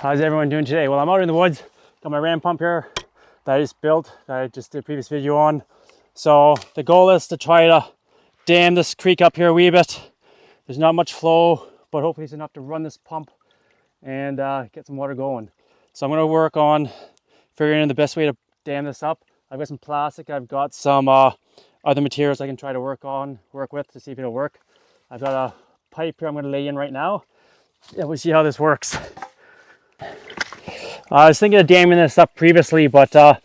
How's everyone doing today? Well, I'm out in the woods. Got my ram pump here that I just built, that I just did a previous video on. So the goal is to try to dam this creek up here a wee bit. There's not much flow, but hopefully it's enough to run this pump and get some water going. So I'm going to work on figuring out the best way to dam this up. I've got some plastic. I've got some other materials I can try to work with to see if it'll work. I've got a pipe here I'm going to lay in right now. Yeah, we'll see how this works. I was thinking of damming this up previously, but I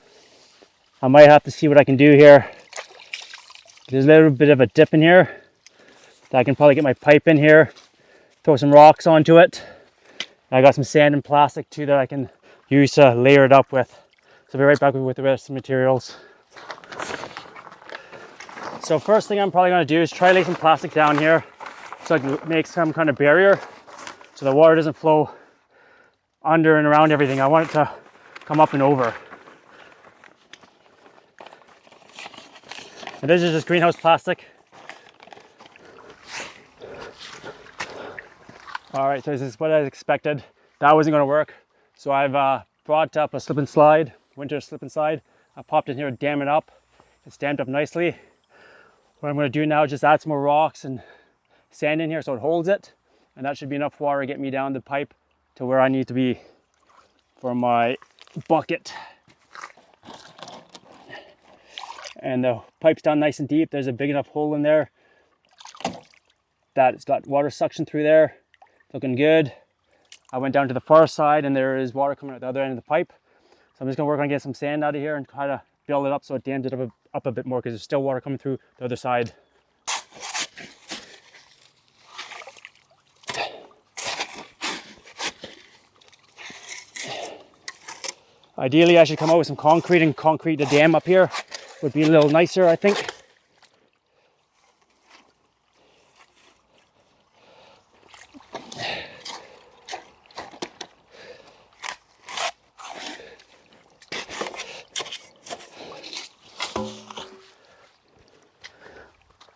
might have to see what I can do here. There's a little bit of a dip in here that I can probably get my pipe in here, throw some rocks onto it. I got some sand and plastic too that I can use to layer it up with. So I'll be right back with the rest of the materials. So first thing I'm probably going to do is try to lay some plastic down here so I can make some kind of barrier so the water doesn't flow under and around everything. I want it to come up and over. And this is just greenhouse plastic. All right, so this is what I expected. That wasn't going to work. So I've brought up a slip and slide, winter slip and slide. I popped in here to dam it up. It's dammed up nicely. What I'm going to do now is just add some more rocks and sand in here so it holds it. And that should be enough water to get me down the pipe to where I need to be for my bucket. And the pipe's down nice and deep. There's a big enough hole in there that it's got water suction through there. Looking good. I went down to the far side and there is water coming out the other end of the pipe. So I'm just gonna work on getting some sand out of here and try to build it up so it dams it up a bit more, because there's still water coming through the other side. Ideally, I should come out with some concrete and concrete the dam up here. Would be a little nicer, I think.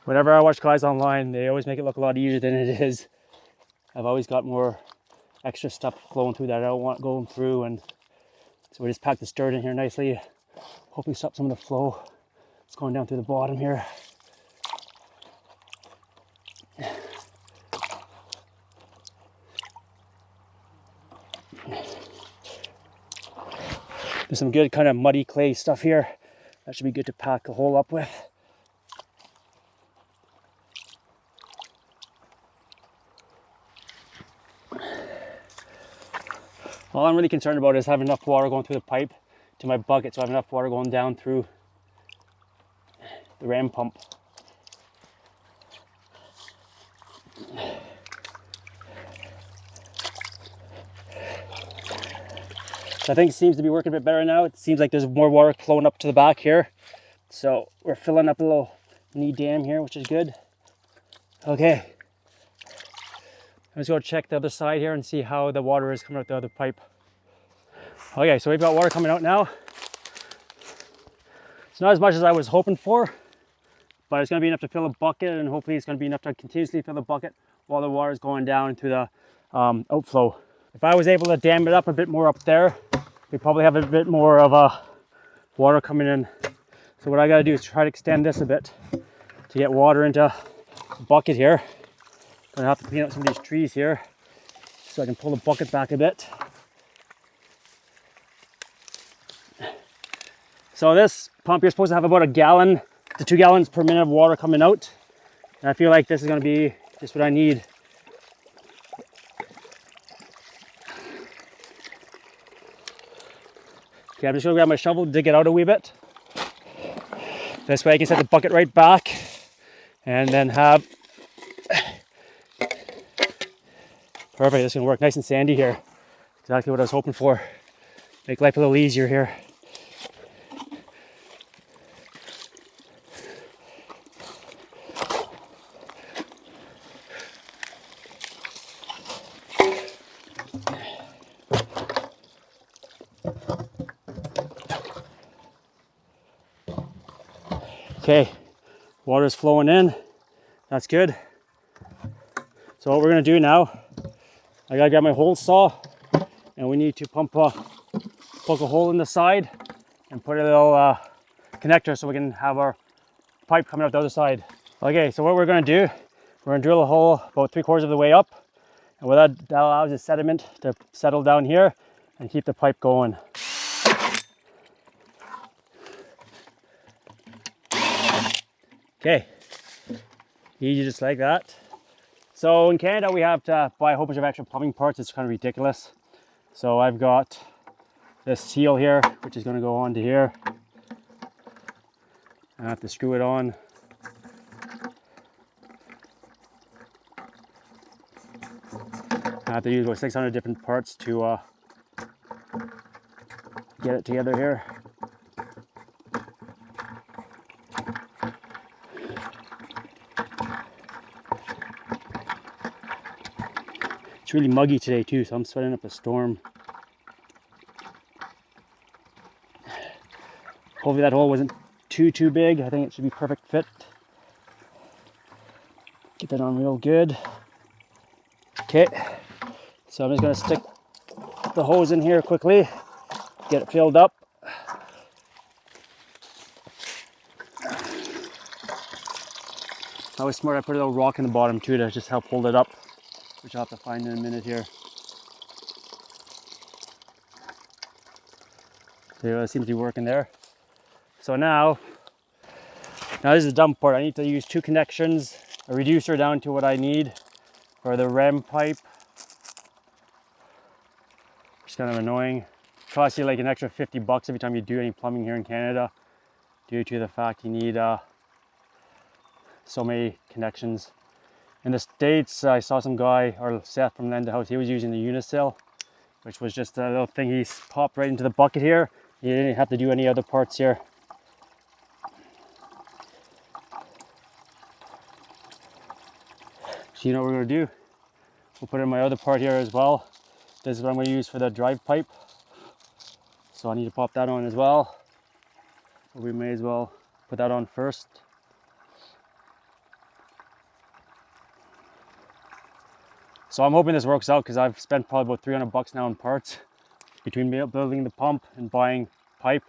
Whenever I watch guys online, they always make it look a lot easier than it is. I've always got more extra stuff flowing through that I don't want going through, and so we just pack the dirt in here nicely. Hopefully stop some of the flow. It's going down through the bottom here. There's some good kind of muddy clay stuff here. That should be good to pack a hole up with. All I'm really concerned about is having enough water going through the pipe to my bucket, so I have enough water going down through the ram pump. So I think it seems to be working a bit better now. It seems like there's more water flowing up to the back here. So we're filling up a little mini dam here, which is good. Okay. I'm just going to check the other side here and see how the water is coming out the other pipe. Okay, so we've got water coming out now. It's not as much as I was hoping for, but it's going to be enough to fill a bucket, and hopefully it's going to be enough to continuously fill the bucket while the water is going down into the outflow. If I was able to dam it up a bit more up there, we probably have a bit more of water coming in. So what I got to do is try to extend this a bit to get water into the bucket here. I'm gonna have to clean up some of these trees here so I can pull the bucket back a bit. So this pump, you're supposed to have about 1 gallon to 2 gallons per minute of water coming out. And I feel like this is gonna be just what I need. Okay, I'm just gonna grab my shovel, dig it out a wee bit. This way I can set the bucket right back and then have perfect. This is gonna work nice and sandy here. Exactly what I was hoping for. Make life a little easier here. Okay, water's flowing in. That's good. So what we're gonna do now, I gotta grab my hole saw and we need to poke a hole in the side and put a little connector so we can have our pipe coming out the other side. Okay, so what we're going to do, we're going to drill a hole about 3/4 of the way up, and what that allows the sediment to settle down here and keep the pipe going. Okay, easy just like that. So in Canada we have to buy a whole bunch of extra plumbing parts. It's kind of ridiculous. So I've got this seal here, which is going to go onto here. I have to screw it on. I have to use about 600 different parts to get it together here. It's really muggy today too, so I'm sweating up a storm. Hopefully that hole wasn't too big. I think it should be perfect fit. Get that on real good. Okay, so I'm just going to stick the hose in here quickly, get it filled up. I was smart, I put a little rock in the bottom too to just help hold it up, which I'll have to find in a minute here. So it seems to be working there. So now this is the dumb part. I need to use 2 connections, a reducer down to what I need for the REM pipe. It's kind of annoying. It costs you like an extra 50 bucks every time you do any plumbing here in Canada, due to the fact you need so many connections. In the States, I saw some guy, or Seth from Lend a House, he was using the Unisil, which was just a little thing he popped right into the bucket here. You didn't have to do any other parts here. So you know what we're going to do? We'll put in my other part here as well. This is what I'm going to use for the drive pipe. So I need to pop that on as well. We may as well put that on first. So I'm hoping this works out because I've spent probably about 300 bucks now on parts between building the pump and buying pipe.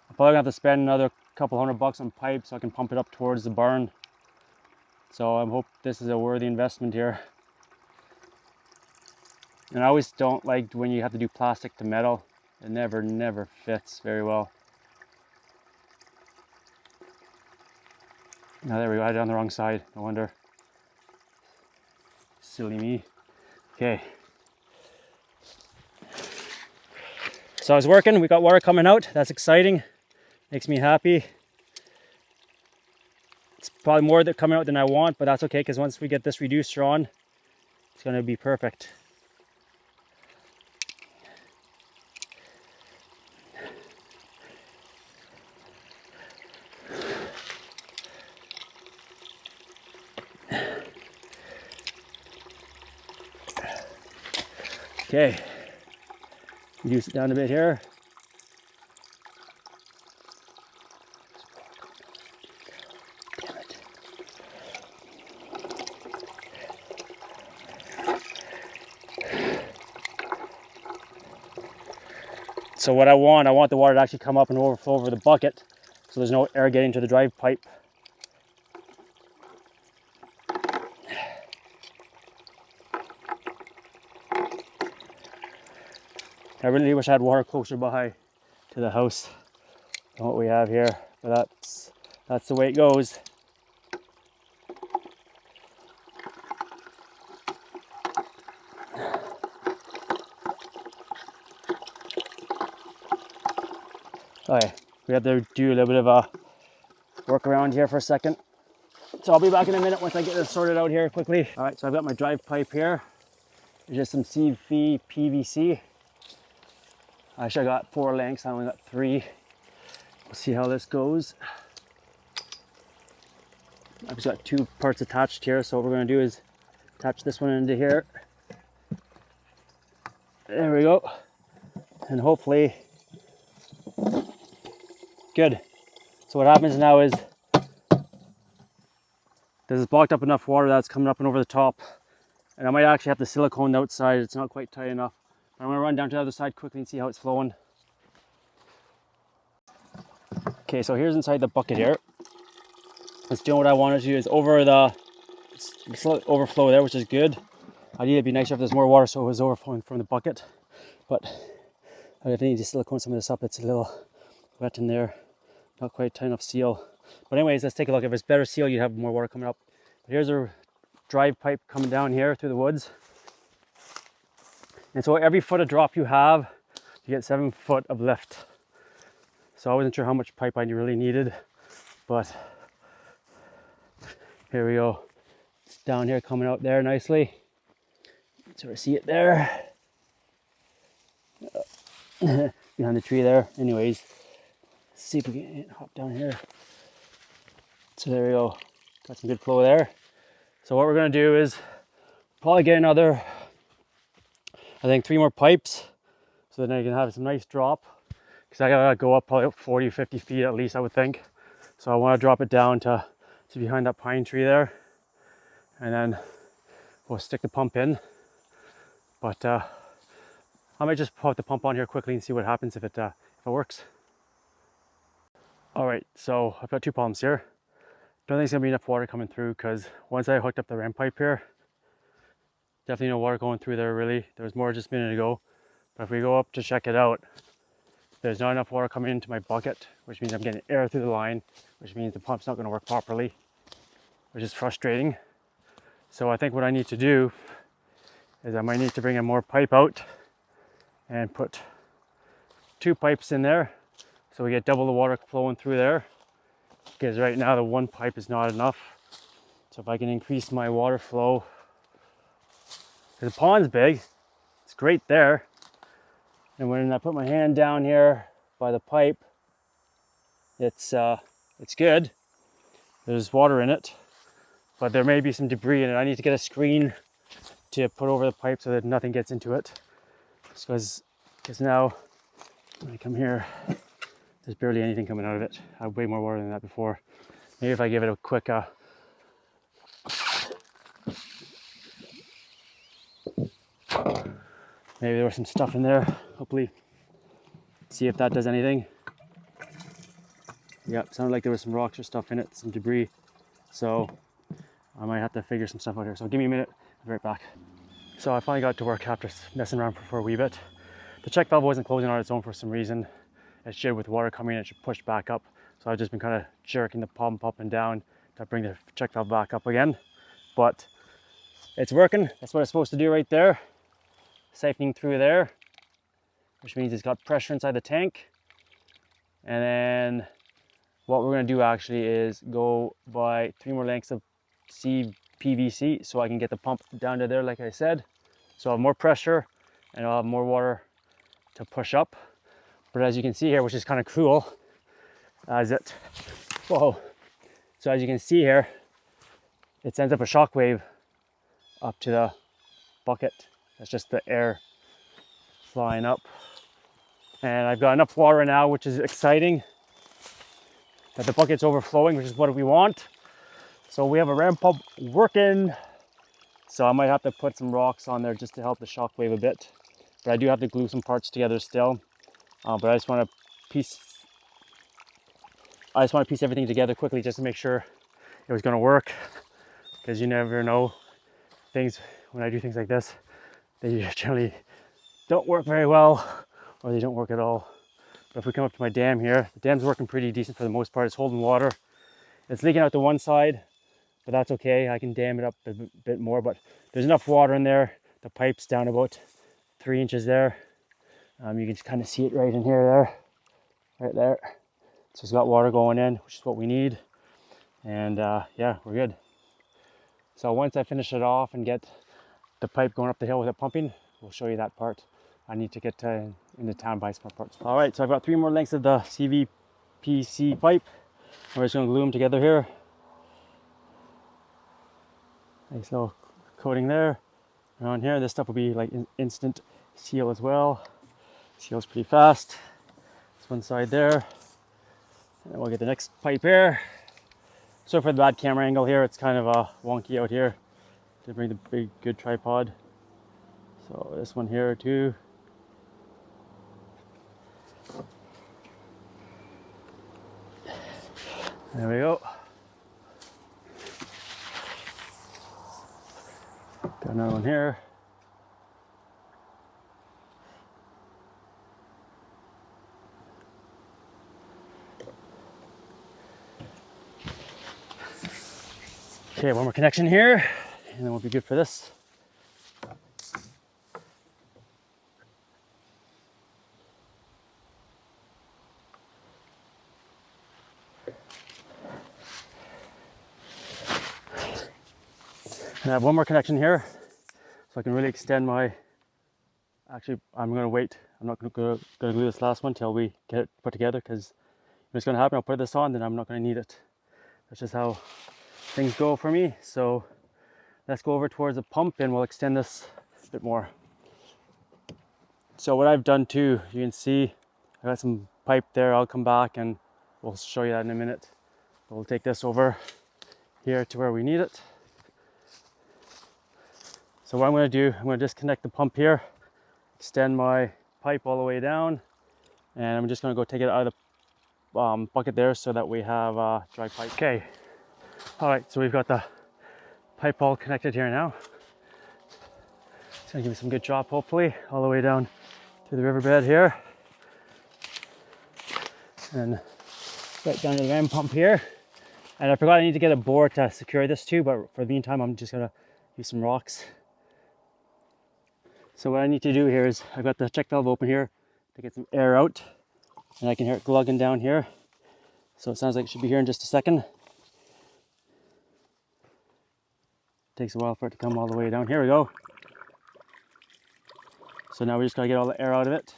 I'm probably going to have to spend another couple $100 on pipe so I can pump it up towards the barn. So I hope this is a worthy investment here. And I always don't like when you have to do plastic to metal. It never fits very well. Now there we go, I had it on the wrong side, no wonder. Silly me. Okay. So it's working, we got water coming out, that's exciting. Makes me happy. It's probably more that coming out than I want, but that's okay because once we get this reducer on, it's going to be perfect. Okay, reduce it down a bit here. Damn it. So what I want the water to actually come up and overflow over the bucket, so there's no air getting to the drive pipe. I really wish I had water closer by to the house than what we have here, but that's the way it goes. Okay, we have to do a little bit of a work around here for a second. So I'll be back in a minute once I get this sorted out here quickly. All right, so I've got my drive pipe here. There's just some CV PVC. Actually, I got 4 lengths, I only got 3. We'll see how this goes. I've just got 2 parts attached here, so what we're going to do is attach this one into here. There we go. And hopefully, good. So what happens now is, this is blocked up enough water that's coming up and over the top. And I might actually have to silicone the outside, it's not quite tight enough. I'm gonna run down to the other side quickly and see how it's flowing. Okay, so here's inside the bucket here. It's doing what I wanted to do. Is over the overflow there, which is good. Ideally, it'd be nicer if there's more water so it was overflowing from the bucket. But I definitely need to silicone some of this up. It's a little wet in there. Not quite tight enough seal. But anyways, let's take a look. If it's better seal, you have more water coming up. But here's a drive pipe coming down here through the woods. And so every foot of drop you have, you get 7 foot of lift. So I wasn't sure how much pipe I really needed, but here we go. It's down here coming out there nicely. So I see it there. Behind the tree there. Anyways, let's see if we can hop down here. So there we go. Got some good flow there. So what we're gonna do is probably get another, I think 3 more pipes, so then I can have some nice drop. Because I gotta go up probably 40, 50 feet at least, I would think. So I want to drop it down to behind that pine tree there, and then we'll stick the pump in. But I might just put the pump on here quickly and see what happens if it works. All right, so I've got 2 problems here. Don't think there's gonna be enough water coming through because once I hooked up the ram pipe here, definitely no water going through there really. There was more just a minute ago, but if we go up to check it out, there's not enough water coming into my bucket, which means I'm getting air through the line, which means the pump's not going to work properly, which is frustrating. So I think what I need to do is I might need to bring a more pipe out and put 2 pipes in there so we get double the water flowing through there, because right now the 1 pipe is not enough. So if I can increase my water flow, because the pond's big, it's great there. And when I put my hand down here by the pipe, it's good. There's water in it, but there may be some debris in it. I need to get a screen to put over the pipe so that nothing gets into it. Because now, when I come here, there's barely anything coming out of it. I have way more water than that before. Maybe if I give it a quick maybe there was some stuff in there. Hopefully, see if that does anything. Yeah, sounded like there was some rocks or stuff in it, some debris. So I might have to figure some stuff out here. So give me a minute, I'll be right back. So I finally got to work after messing around for a wee bit. The check valve wasn't closing on its own for some reason. It should, with water coming in, it should push back up. So I've just been kind of jerking the pump up and down to bring the check valve back up again. But it's working. That's what it's supposed to do right there. Siphoning through there, which means it's got pressure inside the tank. And then what we're going to do actually is go by 3 more lengths of PVC so I can get the pump down to there, like I said. So I'll have more pressure and I'll have more water to push up. But as you can see here, which is kind of cool, so as you can see here, it sends up a shock wave up to the bucket. That's just the air flying up. And I've got enough water now, which is exciting, that the bucket's overflowing, which is what we want. So we have a ram pump working. So I might have to put some rocks on there just to help the shock wave a bit. But I do have to glue some parts together still. But I just want to piece everything together quickly just to make sure it was going to work. Because you never know things, when I do things like this, they generally don't work very well, or they don't work at all. But if we come up to my dam here, the dam's working pretty decent for the most part. It's holding water. It's leaking out to one side, but that's okay. I can dam it up a bit more, but there's enough water in there. The pipe's down about 3 inches there. You can kind of see it right in here, right there. So it's got water going in, which is what we need. And yeah, we're good. So once I finish it off and get the pipe going up the hill with it pumping, we'll show you that part. I need to get into town, buy some more parts. All right, so I've got 3 more lengths of the CVPC pipe. We're just gonna glue them together here. Nice little coating there. And on here, this stuff will be like instant seal as well. Seals pretty fast. This one side there. And then we'll get the next pipe here. So for the bad camera angle here, it's kind of wonky out here to bring the big good tripod. So this one here too. There we go. Got another one here. Okay, one more connection here, and then we'll be good for this. And I have one more connection here, so I can really extend my, actually I'm going to wait, I'm not going to glue this last one till we get it put together, because what's going to happen, I'll put this on, then I'm not going to need it. That's just how things go for me. So let's go over towards the pump and we'll extend this a bit more. So what I've done too, you can see I got some pipe there. I'll come back and we'll show you that in a minute. But we'll take this over here to where we need it. So what I'm going to do, I'm going to disconnect the pump here, extend my pipe all the way down, and I'm just going to go take it out of the bucket there so that we have dry pipe. Okay, all right, so we've got the pipe all connected here now. It's going to give me some good drop, hopefully, all the way down to the riverbed here. And right down to the ram pump here. And I forgot I need to get a board to secure this too, but for the meantime, I'm just going to use some rocks. So what I need to do here is I've got the check valve open here to get some air out, and I can hear it glugging down here. So it sounds like it should be here in just a second. Takes a while for it to come all the way down. Here we go. So now we just gotta get all the air out of it.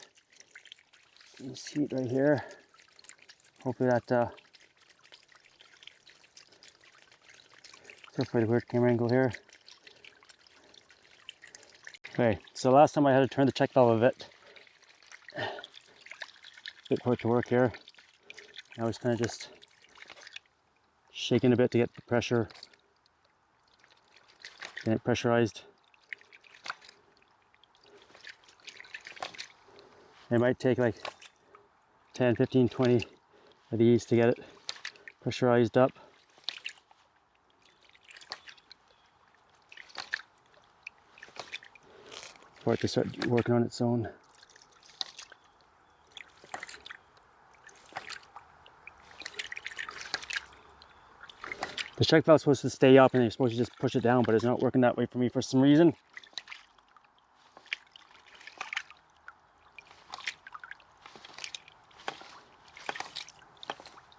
You see it right here. Hopefully that, so for the weird camera angle here. Okay, so last time I had to turn the check valve a bit for it to work here. I was kind of just shaking a bit to get the pressure, get it pressurized. It might take like 10, 15, 20 of these to get it pressurized up. For it to start working on its own. The check valve's supposed to stay up and you're supposed to just push it down, but it's not working that way for me for some reason.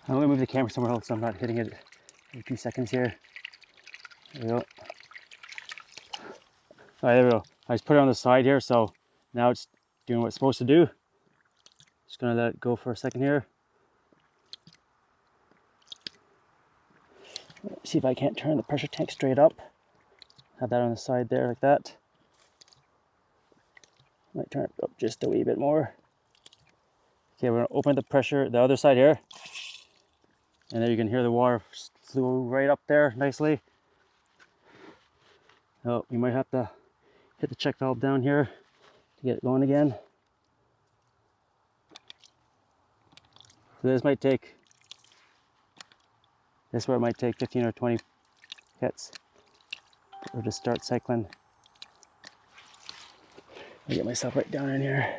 I'm going to move the camera somewhere else so I'm not hitting it in a few seconds here. There we go. All right, there we go. I just put it on the side here, so now it's doing what it's supposed to do. Just going to let it go for a second here. See if I can't turn the pressure tank straight up. Have that on the side there like that. Might turn it up just a wee bit more. Okay, we're gonna open the pressure, the other side here. And there you can hear the water flow right up there nicely. Oh, we might have to hit the check valve down here to get it going again. So this might take, this is where it might take 15 or 20 hits. Or just start cycling. I'll get myself right down in here.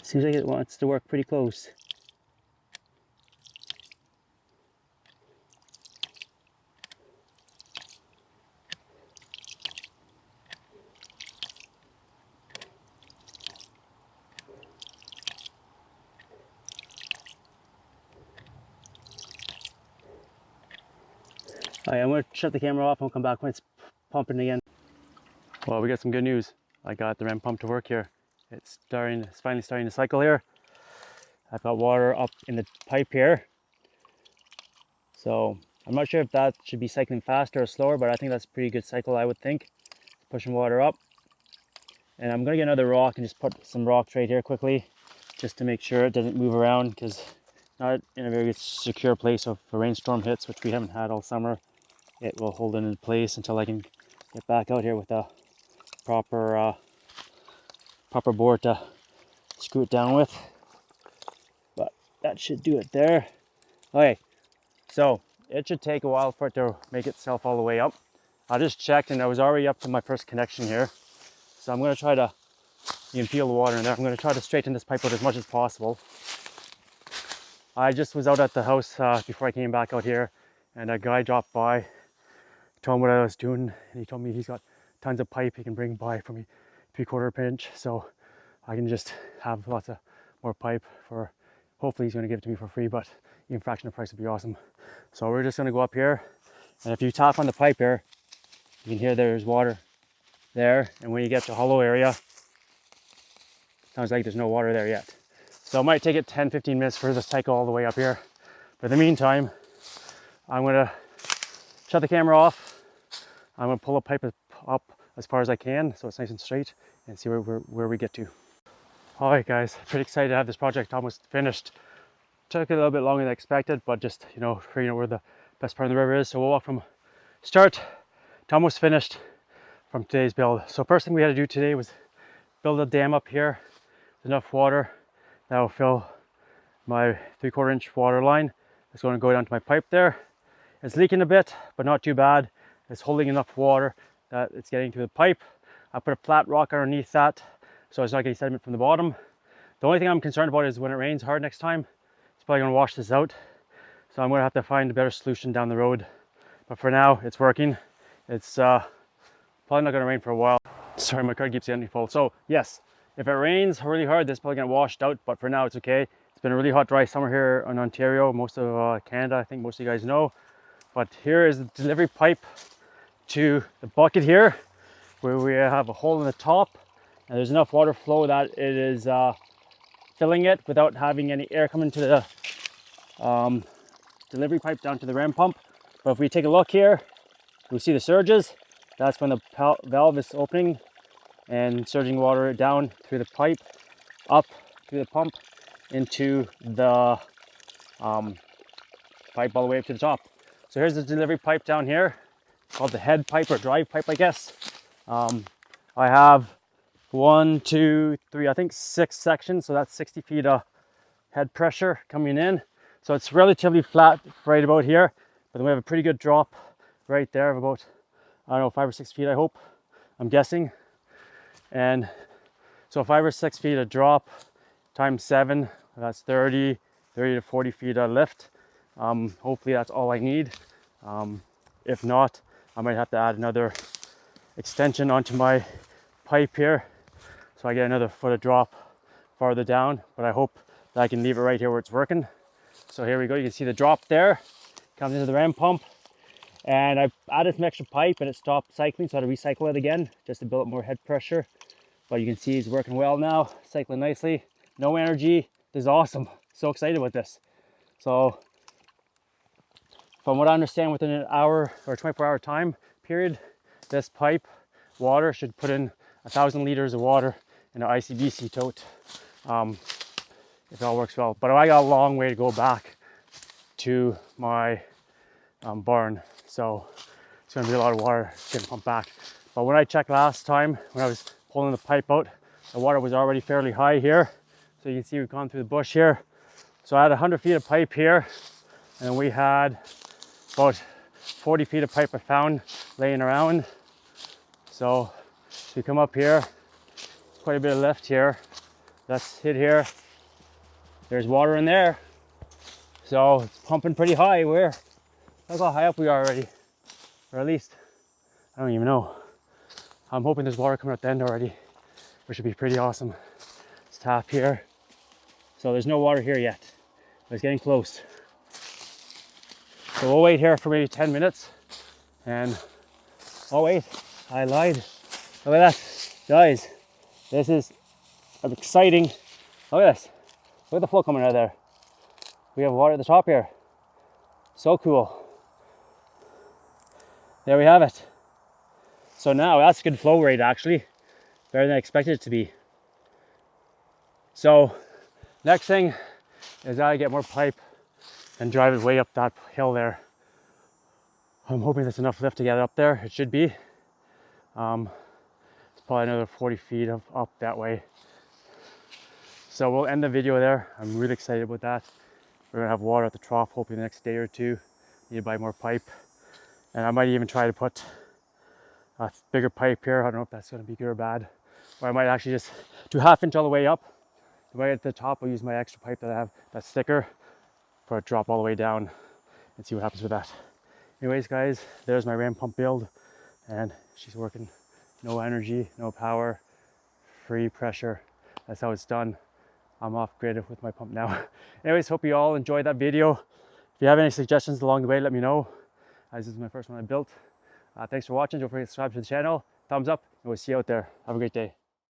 Seems like it wants to work pretty close. All right, I'm going to shut the camera off and we'll come back when it's pumping again. Well, we got some good news. I got the ram pump to work here. It's finally starting to cycle here. I've got water up in the pipe here. So I'm not sure if that should be cycling faster or slower, but I think that's a pretty good cycle, I would think. Pushing water up. And I'm gonna get another rock and just put some rocks right here quickly, just to make sure it doesn't move around, because it's not in a very secure place. So if a rainstorm hits, which we haven't had all summer, it will hold it in place until I can get back out here with a proper board to screw it down with. But that should do it there. Okay, so it should take a while for it to make itself all the way up. I just checked and I was already up to my first connection here. So I'm going to try to, you can feel the water in there, I'm going to try to straighten this pipe out as much as possible. I just was out at the house before I came back out here, and a guy dropped by, told him what I was doing, and he told me he's got tons of pipe he can bring by for me, 3/4 pinch, so I can just have lots of more pipe for, hopefully he's going to give it to me for free, but even fraction of price would be awesome. So we're just going to go up here, and if you tap on the pipe here, you can hear there's water there, and when you get to hollow area, sounds like there's no water there yet. So it might take it 10-15 minutes for the cycle all the way up here. But in the meantime, I'm going to shut the camera off. I'm going to pull the pipe up as far as I can so it's nice and straight, and see where we get to. All right guys, pretty excited to have this project almost finished. Took a little bit longer than expected, but just, you know, figuring out where the best part of the river is. So we'll walk from start to almost finished from today's build. So first thing we had to do today was build a dam up here with enough water that will fill my 3/4 inch water line. It's going to go down to my pipe there. It's leaking a bit, but not too bad. It's holding enough water that it's getting to the pipe. I put a flat rock underneath that so it's not getting sediment from the bottom. The only thing I'm concerned about is when it rains hard next time, it's probably going to wash this out. So I'm going to have to find a better solution down the road. But for now, it's working. It's probably not going to rain for a while. Sorry, my card keeps getting full. So yes, if it rains really hard, this is probably going to wash out, but for now it's okay. It's been a really hot, dry summer here in Ontario, most of Canada, I think most of you guys know. But here is the delivery pipe to the bucket here, where we have a hole in the top, and there's enough water flow that it is filling it without having any air coming to the delivery pipe down to the ram pump. But if we take a look here, we see the surges. That's when the valve is opening and surging water down through the pipe, up through the pump, into the pipe all the way up to the top. So here's the delivery pipe down here, called the head pipe or drive pipe, I guess. I have 1, 2, 3, I think 6 sections, so that's 60 feet of head pressure coming in. So it's relatively flat right about here, but then we have a pretty good drop right there of about, I don't know, 5 or 6 feet, I hope, I'm guessing. And so 5 or 6 feet of drop times 7, that's 30 to 40 feet of lift. Hopefully that's all I need. If not, I might have to add another extension onto my pipe here, so I get another foot of drop farther down, but I hope that I can leave it right here where it's working. So here we go, you can see the drop there, comes into the ram pump, and I added some extra pipe and it stopped cycling, so I had to recycle it again just to build up more head pressure. But you can see it's working well now, cycling nicely, no energy. This is awesome, so excited with this. So from what I understand, within an hour or 24-hour time period, this pipe water should put in 1,000 liters of water in an ICBC tote, if it all works well. But I got a long way to go back to my barn, so it's going to be a lot of water getting pumped back. But when I checked last time, when I was pulling the pipe out, the water was already fairly high here. So you can see we've gone through the bush here. So I had 100 feet of pipe here, and we had about 40 feet of pipe I found laying around. So if you come up here, there's quite a bit of lift here. That's hit here. There's water in there. So it's pumping pretty high. Look how high up we are already. Or at least, I don't even know. I'm hoping there's water coming out the end already, which would be pretty awesome. Let's tap here. So there's no water here yet, but it's getting close. So we'll wait here for maybe 10 minutes. And, oh wait, I lied. Look at that, guys. This is exciting. Look at this. Look at the flow coming out of there. We have water at the top here. So cool. There we have it. So now that's a good flow rate actually. Better than I expected it to be. So next thing is I get more pipe and drive it way up that hill there. I'm hoping there's enough lift to get it up there. It should be. It's probably another 40 feet up that way. So we'll end the video there. I'm really excited about that. We're gonna have water at the trough hopefully the next day or two. Need to buy more pipe. And I might even try to put a bigger pipe here. I don't know if that's gonna be good or bad. Or I might actually just do 1/2 inch all the way up. Right at the top, I'll use my extra pipe that I have that's thicker for a drop all the way down and see what happens with that. Anyways guys, there's my ram pump build and she's working. No energy, no power, free pressure. That's how it's done. I'm off grid with my pump now. Anyways, hope you all enjoyed that video. If you have any suggestions along the way, let me know. As this is my first one I built. Thanks for watching. Don't forget to subscribe to the channel. Thumbs up, and we'll see you out there. Have a great day.